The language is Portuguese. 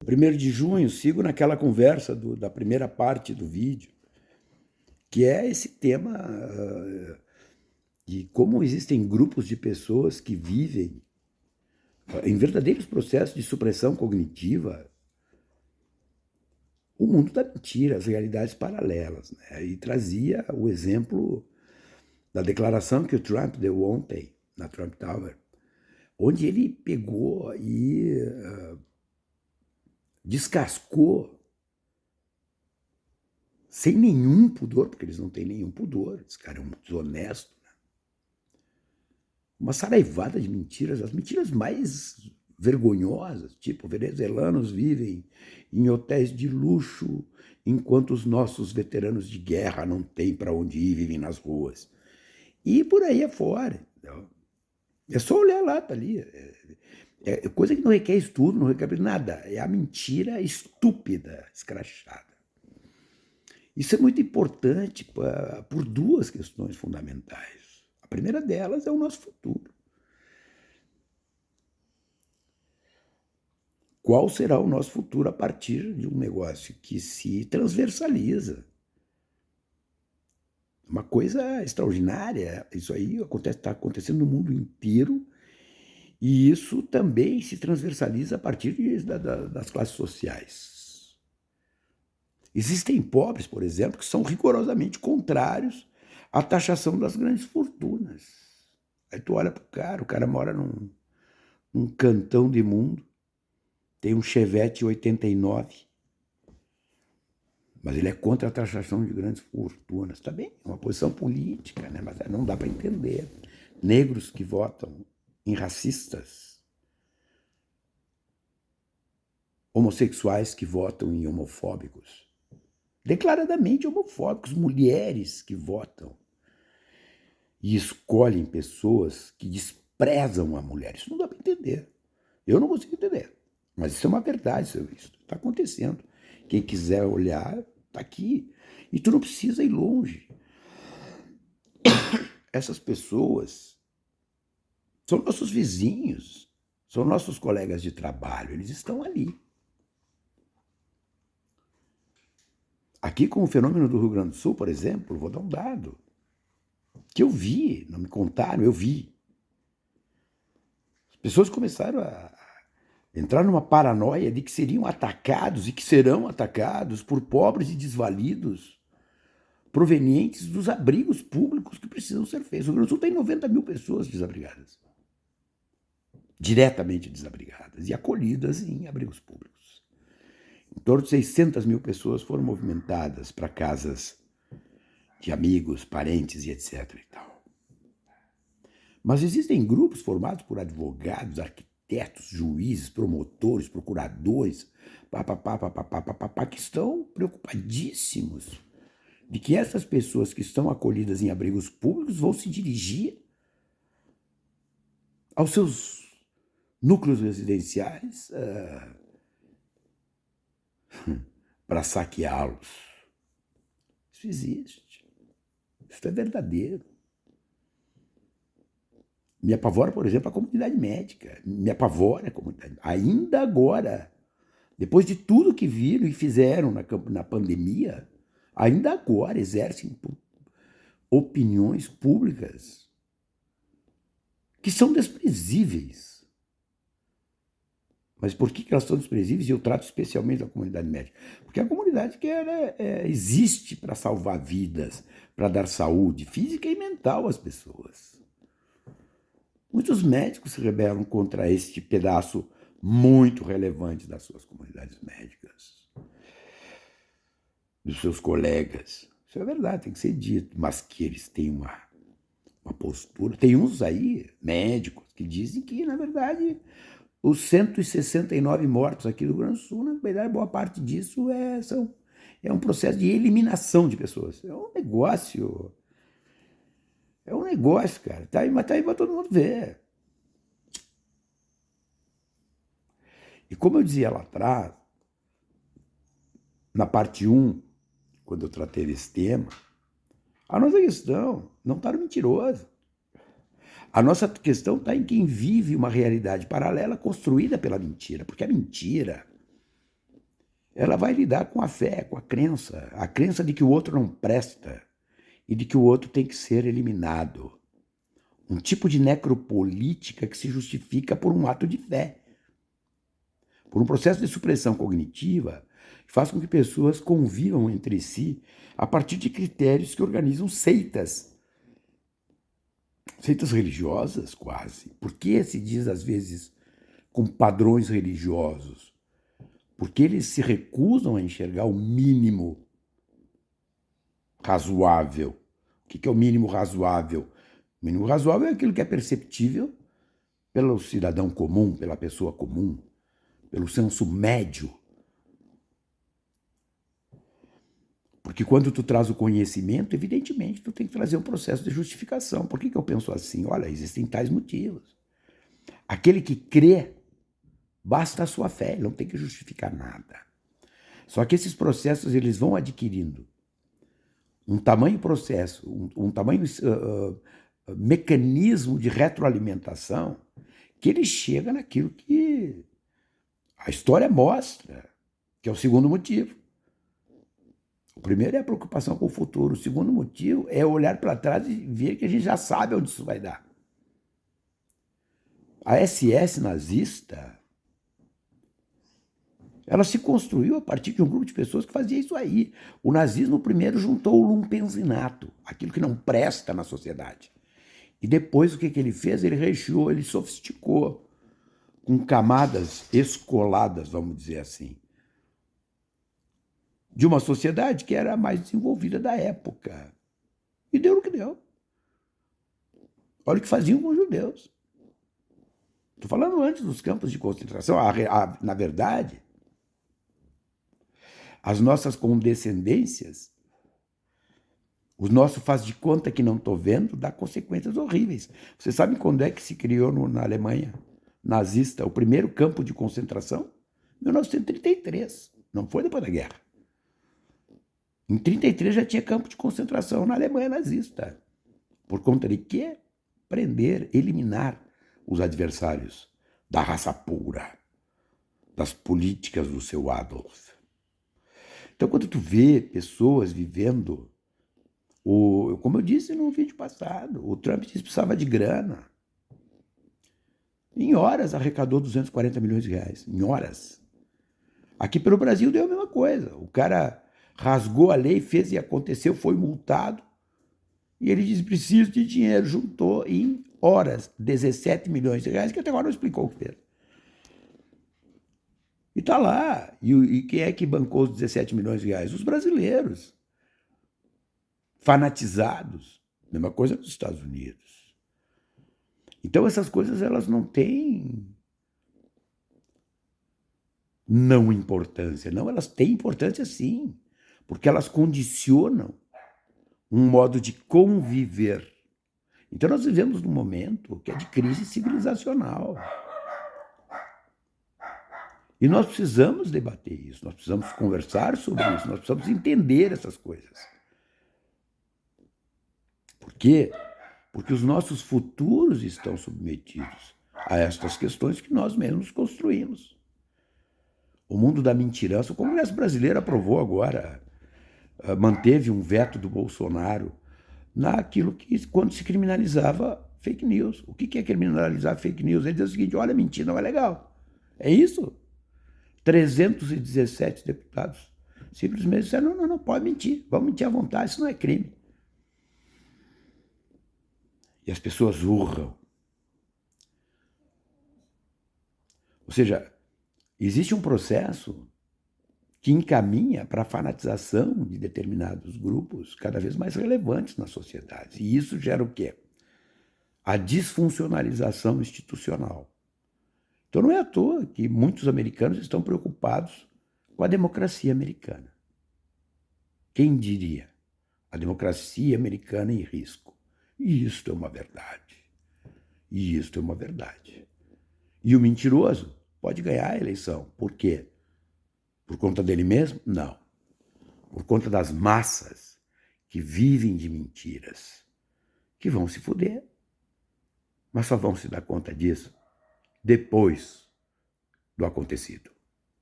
1º de junho, sigo naquela conversa da primeira parte do vídeo, que é esse tema de como existem grupos de pessoas que vivem em verdadeiros processos de supressão cognitiva o mundo da mentira, as realidades paralelas. Né? E trazia o exemplo da declaração que o Trump deu ontem na Trump Tower, onde ele pegou e descascou sem nenhum pudor, porque eles não têm nenhum pudor, esse cara é um desonesto, né? Uma saraivada de mentiras, as mentiras mais vergonhosas, tipo, venezuelanos vivem em hotéis de luxo, enquanto os nossos veteranos de guerra não têm para onde ir, vivem nas ruas. E por aí afora. Então, é só olhar lá, tá ali. É coisa que não requer estudo, não requer nada. É a mentira estúpida, escrachada. Isso é muito importante por duas questões fundamentais. A primeira delas é o nosso futuro. Qual será o nosso futuro a partir de um negócio que se transversaliza? Uma coisa extraordinária. Isso aí está acontecendo no mundo inteiro e isso também se transversaliza a partir das classes sociais. Existem pobres, por exemplo, que são rigorosamente contrários à taxação das grandes fortunas. Aí tu olha pro cara, o cara mora num cantão de mundo, tem um Chevette 89, mas ele é contra a taxação de grandes fortunas. Tá bem, é uma posição política, né? Mas não dá para entender. Negros que votam em racistas, homossexuais que votam em homofóbicos, declaradamente homofóbicos, mulheres que votam e escolhem pessoas que desprezam a mulher. Isso não dá para entender. Eu não consigo entender. Mas isso é uma verdade, isso está acontecendo. Quem quiser olhar, está aqui. E tu não precisa ir longe. Essas pessoas são nossos vizinhos, são nossos colegas de trabalho, eles estão ali. Aqui com o fenômeno do Rio Grande do Sul, por exemplo, vou dar um dado que eu vi, não me contaram, eu vi. As pessoas começaram a entrar numa paranoia de que seriam atacados e que serão atacados por pobres e desvalidos provenientes dos abrigos públicos que precisam ser feitos. O Rio Grande do Sul tem 90 mil pessoas desabrigadas, diretamente desabrigadas e acolhidas em abrigos públicos. Em torno de 600 mil pessoas foram movimentadas para casas de amigos, parentes e etc. E tal. Mas existem grupos formados por advogados, arquitetos, juízes, promotores, procuradores, que estão preocupadíssimos de que essas pessoas que estão acolhidas em abrigos públicos vão se dirigir aos seus núcleos residenciais para saqueá-los. Isso existe. Isso é verdadeiro. Me apavora, por exemplo, a comunidade médica. Me apavora a comunidade. Ainda agora, depois de tudo que viram e fizeram na pandemia, ainda agora exercem opiniões públicas que são desprezíveis. Mas por que elas são desprezíveis? E eu trato especialmente da comunidade médica. Porque a comunidade que existe para salvar vidas, para dar saúde física e mental às pessoas. Muitos médicos se rebelam contra este pedaço muito relevante das suas comunidades médicas, dos seus colegas. Isso é verdade, tem que ser dito, mas que eles têm uma postura. Tem uns aí, médicos, que dizem que, na verdade, os 169 mortos aqui do Rio Grande do Sul, na verdade, boa parte disso é um processo de eliminação de pessoas. É um negócio. É um negócio, cara. Mas tá aí para todo mundo ver. E como eu dizia lá atrás, na parte 1, quando eu tratei desse tema, a nossa questão não está no mentiroso. A nossa questão está em quem vive uma realidade paralela construída pela mentira. Porque a mentira ela vai lidar com a fé, com a crença de que o outro não presta e de que o outro tem que ser eliminado. Um tipo de necropolítica que se justifica por um ato de fé, por um processo de supressão cognitiva que faz com que pessoas convivam entre si a partir de critérios que organizam seitas. Seitas religiosas, quase. Por que se diz, às vezes, com padrões religiosos? Porque eles se recusam a enxergar o mínimo razoável. O que é o mínimo razoável? O mínimo razoável é aquilo que é perceptível pelo cidadão comum, pela pessoa comum, pelo senso médio. Porque quando tu traz o conhecimento, evidentemente, tu tem que trazer um processo de justificação. Por que eu penso assim? Olha, existem tais motivos. Aquele que crê, basta a sua fé, ele não tem que justificar nada. Só que esses processos eles vão adquirindo um tamanho processo, um tamanho mecanismo de retroalimentação que ele chega naquilo que a história mostra, que é o segundo motivo. O primeiro é a preocupação com o futuro. O segundo motivo é olhar para trás e ver que a gente já sabe onde isso vai dar. A SS nazista, ela se construiu a partir de um grupo de pessoas que fazia isso aí. O nazismo primeiro juntou o lumpenzinato, aquilo que não presta na sociedade. E depois o que ele fez? Ele recheou, ele sofisticou com camadas escoladas, vamos dizer assim, de uma sociedade que era a mais desenvolvida da época. E deu o que deu. Olha o que faziam com os judeus. Estou falando antes dos campos de concentração. Na verdade, as nossas condescendências, o nosso faz de conta que não estou vendo, dá consequências horríveis. Você sabe quando é que se criou na Alemanha nazista o primeiro campo de concentração? 1933. Não foi depois da guerra. Em 1933 já tinha campo de concentração na Alemanha nazista. Por conta de quê? Prender, eliminar os adversários da raça pura, das políticas do seu Adolf. Então, quando tu vê pessoas vivendo, como eu disse no vídeo passado, o Trump disse que precisava de grana. Em horas arrecadou 240 milhões de reais. Em horas. Aqui pelo Brasil deu a mesma coisa. O cara rasgou a lei, fez e aconteceu, foi multado. E ele disse, preciso de dinheiro. Juntou em horas 17 milhões de reais, que até agora não explicou o que fez. E está lá. E quem é que bancou os 17 milhões de reais? Os brasileiros. Fanatizados. Mesma coisa nos Estados Unidos. Então essas coisas elas não têm não importância. Não, elas têm importância sim. Porque elas condicionam um modo de conviver. Então nós vivemos num momento que é de crise civilizacional. E nós precisamos debater isso, nós precisamos conversar sobre isso, nós precisamos entender essas coisas. Por quê? Porque os nossos futuros estão submetidos a estas questões que nós mesmos construímos. O mundo da mentirança, o Congresso Brasileiro aprovou agora, manteve um veto do Bolsonaro naquilo que, quando se criminalizava fake news. O que é criminalizar fake news? Ele diz o seguinte, olha, mentir não é legal. É isso? 317 deputados simplesmente disseram, não pode mentir, vamos mentir à vontade, isso não é crime. E as pessoas urram. Ou seja, existe um processo que encaminha para a fanatização de determinados grupos cada vez mais relevantes na sociedade. E isso gera o quê? A disfuncionalização institucional. Então não é à toa que muitos americanos estão preocupados com a democracia americana. Quem diria? A democracia americana em risco. E isto é uma verdade. E isto é uma verdade. E o mentiroso pode ganhar a eleição. Por quê? Por conta dele mesmo? Não. Por conta das massas que vivem de mentiras, que vão se fuder. Mas só vão se dar conta disso depois do acontecido.